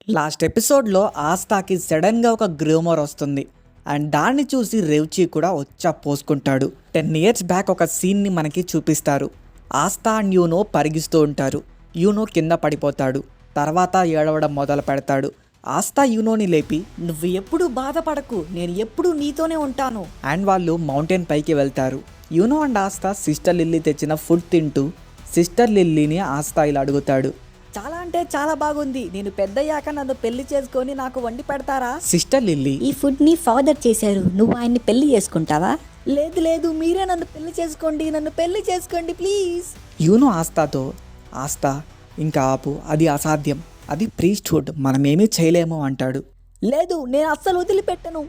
Last ఎపిసోడ్లో ఆస్తాకి సడన్గా ఒక గ్రూమర్ వస్తుంది అండ్ దాన్ని చూసి రేవ్చి కూడా వచ్చా పోసుకుంటాడు. 10 years బ్యాక్ ఒక సీన్ని మనకి చూపిస్తారు. ఆస్తా అండ్ యూనో పరిగిస్తూ ఉంటారు. యూనో కింద పడిపోతాడు. తర్వాత ఏడవడం మొదలు పెడతాడు. ఆస్తా యూనోని లేపి, "నువ్వు ఎప్పుడు బాధపడకు, నేను ఎప్పుడు నీతోనే ఉంటాను" అండ్ వాళ్ళు మౌంటైన్ పైకి వెళ్తారు. యూనో అండ్ ఆస్తా సిస్టర్ లిల్లీ తెచ్చిన ఫుడ్ తింటూ సిస్టర్ లిల్లీని ఆస్తా ఇలా అడుగుతాడు, "చాలా అంటే చాలా బాగుంది, నేను పెద్దయ్యాక నన్ను పెళ్లి చేసుకొని నాకు వండి పెడతారా?" సిస్టర్ లిల్లీ, ఈ ఫుడ్ ని ఫాదర్ చేశారు, నువ్వు ఆయన్ని పెళ్లి చేసుకుంటావా? లేదు లేదు, మీరే నన్ను పెళ్లి చేసుకోండి ప్లీజ్. యూనో ఆస్తాతో, "ఆస్తా ఇంకా ఆపు, అది అసాధ్యం, అది ప్రీస్ట్హుడ్, మనమేమీ చేయలేము" అంటాడు. లేదు, నేను అస్సలు వదిలిపెట్టను.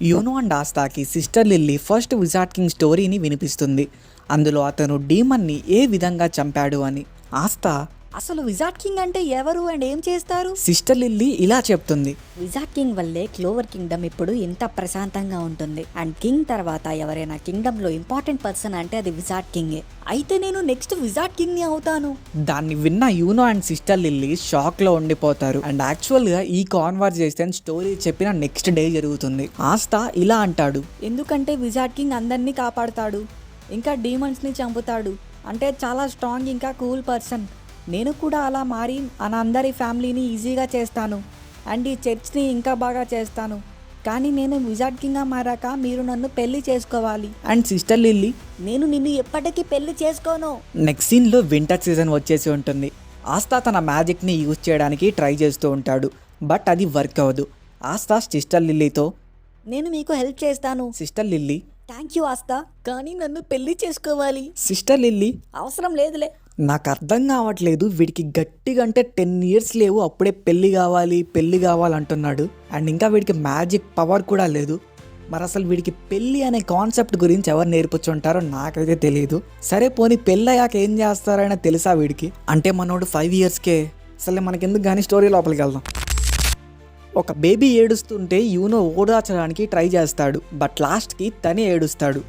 యూనో అండ్ ఆస్తాకి sister Lily first wizard king స్టోరీని వినిపిస్తుంది. అందులో అతను డీమన్ని ఏ విధంగా చంపాడు అని. ఆస్తా, అసలు విజార్డ్ కింగ్ అంటే ఎవరు అండ్ ఏం చేస్తారు? సిస్టర్ లిల్లీ ఇలా చెప్తుంది, విజార్డ్ కింగ్ వల్లే క్లోవర్ కింగ్డమ్ ఇప్పుడు ఇంత ప్రశాంతంగా ఉంటుంది. అండ్ కింగ్ తర్వాత ఎవరైనా కింగ్డమ్ లో ఇంపార్టెంట్ పర్సన్ అంటే అది విజార్డ్ కింగే. అయితే నేను నెక్స్ట్ విజార్డ్ కింగ్ ని అవుతాను. దాన్ని విన్న you know and sister lily shock లో ఉండిపోతారు. అండ్ యాక్చువల్ గా ఈ కాన్వర్జేషన్ స్టోరీ చెప్పిన నెక్స్ట్ డే జరుగుతుంది. ఆస్తా ఇలా అంటాడు, ఎందుకంటే విజార్డ్ కింగ్ అందరినీ కాపాడుతాడు, ఇంకా డీమన్స్ ని చంపుతాడు, అంటే చాలా స్ట్రాంగ్ ఇంకా కూల్ పర్సన్. నేను కూడా అలా మారి మన అందరి ఫ్యామిలీని ఈజీగా చేస్తాను అండ్ ఈ చర్చ్ని ఇంకా బాగా చేస్తాను. కానీ నేను విజార్డ్ కింగ్గా మారాక మీరు నన్ను పెళ్లి చేసుకోవాలి. అండ్ సిస్టర్ లిల్లీ, నేను నిన్ను ఎప్పటికీ పెళ్లి చేసుకోను. నెక్స్ట్ సీన్ లో వింటర్ సీజన్ వచ్చేసి ఉంటుంది. ఆస్తా తన మ్యాజిక్ ని యూజ్ చేయడానికి ట్రై చేస్తూ ఉంటాడు, బట్ అది వర్క్ అవ్వదు. ఆస్తా సిస్టర్ లిల్లీతో, నేను మీకు హెల్ప్ చేస్తాను. సిస్టర్ లిల్లీ, థ్యాంక్ యూ ఆస్తా, కానీ నన్ను పెళ్లి చేసుకోవాలి. సిస్టర్ లిల్లీ, అవసరం లేదులే. నాకు అర్థం కావట్లేదు, వీడికి గట్టిగా అంటే 10 years లేవు, అప్పుడే పెళ్ళి కావాలి అంటున్నాడు. అండ్ ఇంకా వీడికి మ్యాజిక్ పవర్ కూడా లేదు. మరి అసలు వీడికి పెళ్ళి అనే కాన్సెప్ట్ గురించి ఎవరు నేర్పుచుంటారో నాకైతే తెలియదు. సరే పోనీ పెళ్ళయ్యాక ఏం చేస్తారని తెలుసా వీడికి? అంటే మనోడు 5 yearsకే. అసలు మనకెందుకు కానీ స్టోరీ లోపలికి వెళ్దాం. ఒక బేబీ ఏడుస్తుంటే యూనో ఓదార్చడానికి ట్రై చేస్తాడు, బట్ లాస్ట్కి తనే ఏడుస్తాడు.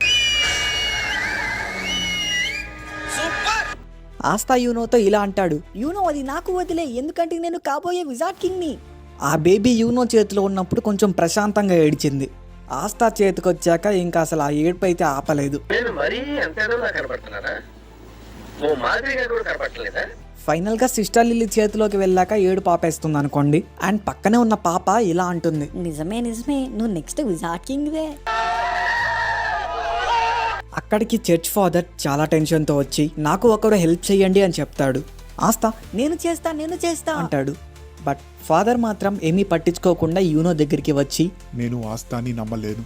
ఆస్తా యూనోతో ఇలా అంటాడు, యూనో అది నాకు వదిలే, ఎందుకంటే నేను కాబోయే విజార్డ్ కింగ్ ని. ఆ బేబీ యూనో చేతిలో ఉన్నప్పుడు కొంచెం ప్రశాంతంగా ఏడ్చింది. ఆస్తా చేతికి వచ్చాక ఇంకా అసలు ఆ ఏడుపు అయితే ఆపలేదు. ఫైనల్ గా సిస్టర్ లిల్లీ చేతిలోకి వెళ్ళాక ఏడుపు ఆపేస్తుంది అనుకోండి. అండ్ పక్కనే ఉన్న పాప ఇలా అంటుంది, నిజమే నువ్వు నెక్స్ట్ విజార్డ్ కింగ్ వే. అక్కడికి చర్చ్ ఫాదర్ చాలా టెన్షన్తో వచ్చి, "నాకు ఒకరు హెల్ప్ చేయండి" అని చెప్తాడు. ఆస్తా, నేను చేస్తా అంటాడు. బట్ ఫాదర్ మాత్రం ఏమీ పట్టించుకోకుండా యూనో దగ్గరికి వచ్చి, "నేను ఆస్తాని నమ్మలేను,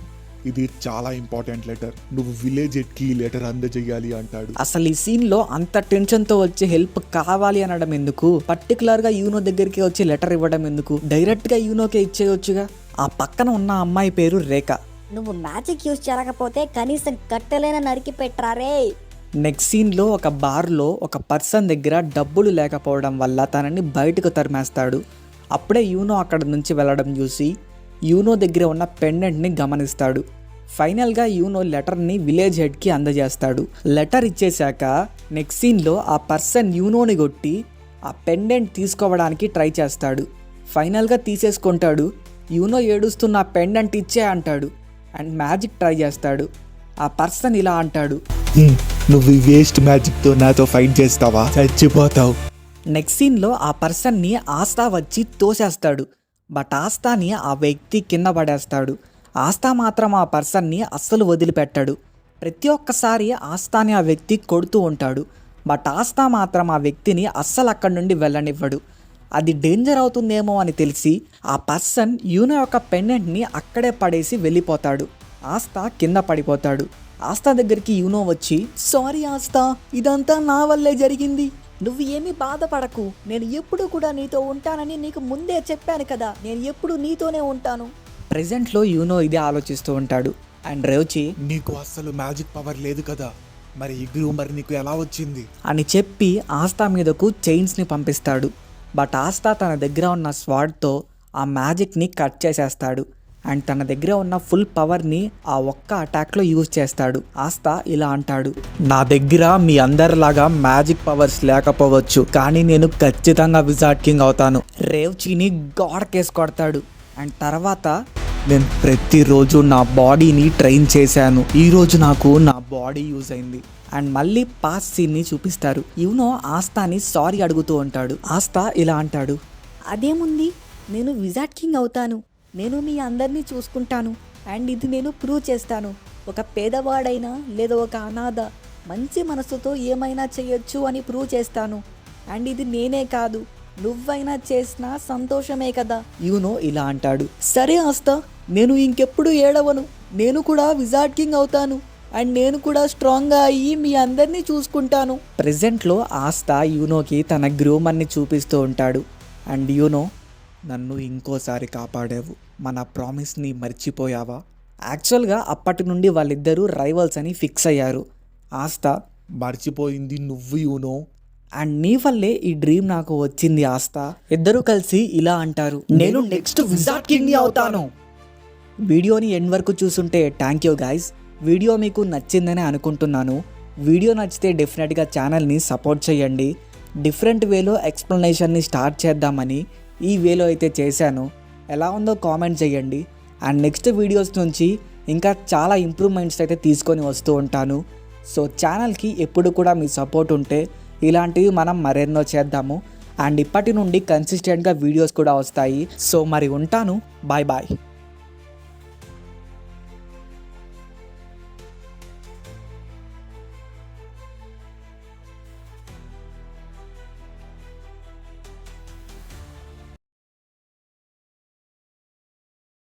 ఇది చాలా ఇంపార్టెంట్ లెటర్, నువ్వు విలేజ్ ఎట్కి ఈ లెటర్ అందజేయాలి" అంటాడు. అసలు ఈ సీన్ లో అంత టెన్షన్ తో వచ్చి హెల్ప్ కావాలి అనడం ఎందుకు? పర్టికులర్ గా యూనో దగ్గరికి వచ్చి లెటర్ ఇవ్వడం ఎందుకు? డైరెక్ట్ గా యూనోకే ఇచ్చేయొచ్చుగా. ఆ పక్కన ఉన్న అమ్మాయి పేరు రేఖ. నువ్వు మ్యాజిక్ యూజ్ చేయకపోతే కనీసం కట్టెలైనా నరికి పెట్టరారే. నెక్స్ట్ సీన్ లో ఒక బార్ లో ఒక పర్సన్ దగ్గర డబ్బులు లేకపోవడం వల్ల తనని బయటకు తరిమేస్తాడు. అప్పుడే యూనో అక్కడ నుంచి వెళ్ళడం చూసి యూనో దగ్గర ఉన్న పెండెంట్ని గమనిస్తాడు. ఫైనల్గా యూనో లెటర్ని విలేజ్ హెడ్కి అందజేస్తాడు. లెటర్ ఇచ్చేశాక నెక్స్ట్ సీన్లో ఆ పర్సన్ యూనోని కొట్టి ఆ పెండెంట్ తీసుకోవడానికి ట్రై చేస్తాడు. ఫైనల్గా తీసేసుకుంటాడు. యూనో ఏడుస్తున్న ఆ పెండెంట్ ఇచ్చే అంటాడు అండ్ మ్యాజిక్ ట్రై చేస్తాడు. ఆ పర్సన్ ఇలా అంటాడు, "నువ్వు ఈ వేస్ట్ మ్యాజిక్తో నాతో ఫైట్ చేస్తావా? చచ్చిపోతావు." నెక్స్ట్ సీన్లో ఆ పర్సన్ని ఆస్తా వచ్చి తోసేస్తాడు. బట్ ఆస్తాని ఆ వ్యక్తి కింద పడేస్తాడు. ఆస్తా మాత్రం ఆ పర్సన్ని అస్సలు వదిలిపెట్టాడు. ప్రతి ఒక్కసారి ఆస్తాని ఆ వ్యక్తి కొడుతూ ఉంటాడు. బట్ ఆస్తా మాత్రం ఆ వ్యక్తిని అస్సలు అక్కడి నుండి వెళ్ళనివ్వడు. అది డేంజర్ అవుతుందేమో అని తెలిసి ఆ పర్సన్ యూనో యొక్క పెండెంట్ని అక్కడే పడేసి వెళ్ళిపోతాడు. ఆస్తా కింద పడిపోతాడు. ఆస్తా దగ్గరికి యూనో వచ్చి, సారీ ఆస్తా, ఇదంతా నా వల్లే జరిగింది, నువ్వు ఏమీ బాధపడకు, నేను ఎప్పుడు కూడా నీతో ఉంటానని నీకు ముందే చెప్పాను కదా, నేను ఎప్పుడు నీతోనే ఉంటాను. ప్రెజెంట్లో యూనో ఇదే ఆలోచిస్తూ ఉంటాడు. అండ్ రేవ్చి, "నీకు అస్సలు మ్యాజిక్ పవర్ లేదు కదా, మరి ఈ గ్రూమర్ నీకు ఎలా వచ్చింది?" అని చెప్పి ఆస్తా మీదకు చైన్స్ని పంపిస్తాడు. బట్ ఆస్తా తన దగ్గర ఉన్న స్వాడ్తో ఆ మ్యాజిక్ని కట్ చేసేస్తాడు. అండ్ తన దగ్గర ఉన్న ఫుల్ పవర్ని ఆ ఒక్క అటాక్లో యూజ్ చేస్తాడు. ఆస్తా ఇలా అంటాడు, నా దగ్గర మీ అందరిలాగా మ్యాజిక్ పవర్స్ లేకపోవచ్చు, కానీ నేను ఖచ్చితంగా విజార్డ్ కింగ్ అవుతాను. రేవ్చీని గాడ్ కేస్ కొడతాడు. అండ్ తర్వాత, నేను ప్రతిరోజు నా బాడీని ట్రైన్ చేశాను, ఈరోజు నాకు నా బాడీ యూజ్ అయింది. అండ్ మళ్ళీ పాస్ సీన్ని చూపిస్తారు. యూనో ఆస్తాని సారీ అడుగుతూ ఉంటాడు. ఆస్తా ఇలా అంటాడు, అదేముంది, నేను విజార్డ్ కింగ్ అవుతాను, నేను మీ అందరినీ చూసుకుంటాను, అండ్ ఇది నేను ప్రూవ్ చేస్తాను. ఒక పేదవాడైనా లేదా ఒక అనాథ మంచి మనసుతో ఏమైనా చేయొచ్చు అని ప్రూవ్ చేస్తాను. అండ్ ఇది నేనే కాదు, నువ్వైనా చేసినా సంతోషమే కదా. యూనో ఇలా అంటాడు. సరే ఆస్తా, నేను ఇంకెప్పుడు ఏడవను, నేను కూడా విజార్డ్ కింగ్ అవుతాను, అండ్ నేను కూడా స్ట్రాంగ్గా అయ్యి మీ అందరినీ చూసుకుంటాను. ప్రెజెంట్లో ఆస్తా యూనోకి తన గ్రూమర్ని చూపిస్తూ ఉంటాడు. అండ్ యూనో, నన్ను ఇంకోసారి కాపాడావు, మన ప్రామిస్ని మర్చిపోయావా? యాక్చువల్గా అప్పటి నుండి వాళ్ళిద్దరూ రైవల్స్ అని ఫిక్స్ అయ్యారు. ఆస్తా, మర్చిపోయింది నువ్వు యూనో. అండ్ నీ వల్లే ఈ డ్రీమ్ నాకు వచ్చింది ఆస్తా. ఇద్దరూ కలిసి ఇలా అంటారు, నేను నెక్స్ట్ విజార్డ్ కింగ్ని అవుతాను. వీడియోని ఎండ్ వరకు చూసుంటే థ్యాంక్ యూ గైస్. వీడియో మీకు నచ్చిందని అనుకుంటున్నాను. వీడియో నచ్చితే డెఫినెట్గా ఛానల్ని సపోర్ట్ చేయండి. డిఫరెంట్ వేలో ఎక్స్ప్లెనేషన్ని స్టార్ట్ చేద్దామని ఈ వేలో అయితే చేశాను. ఎలా ఉందో కామెంట్ చేయండి. అండ్ నెక్స్ట్ వీడియోస్ నుంచి ఇంకా చాలా ఇంప్రూవ్మెంట్స్ అయితే తీసుకొని వస్తూ ఉంటాను. సో ఛానల్కి ఎప్పుడు కూడా మీ సపోర్ట్ ఉంటే ఇలాంటివి మనం మరెన్నో చేద్దాము. అండ్ ఇప్పటి నుండి కన్సిస్టెంట్గా వీడియోస్ కూడా వస్తాయి. సో మరి ఉంటాను, బాయ్ బాయ్.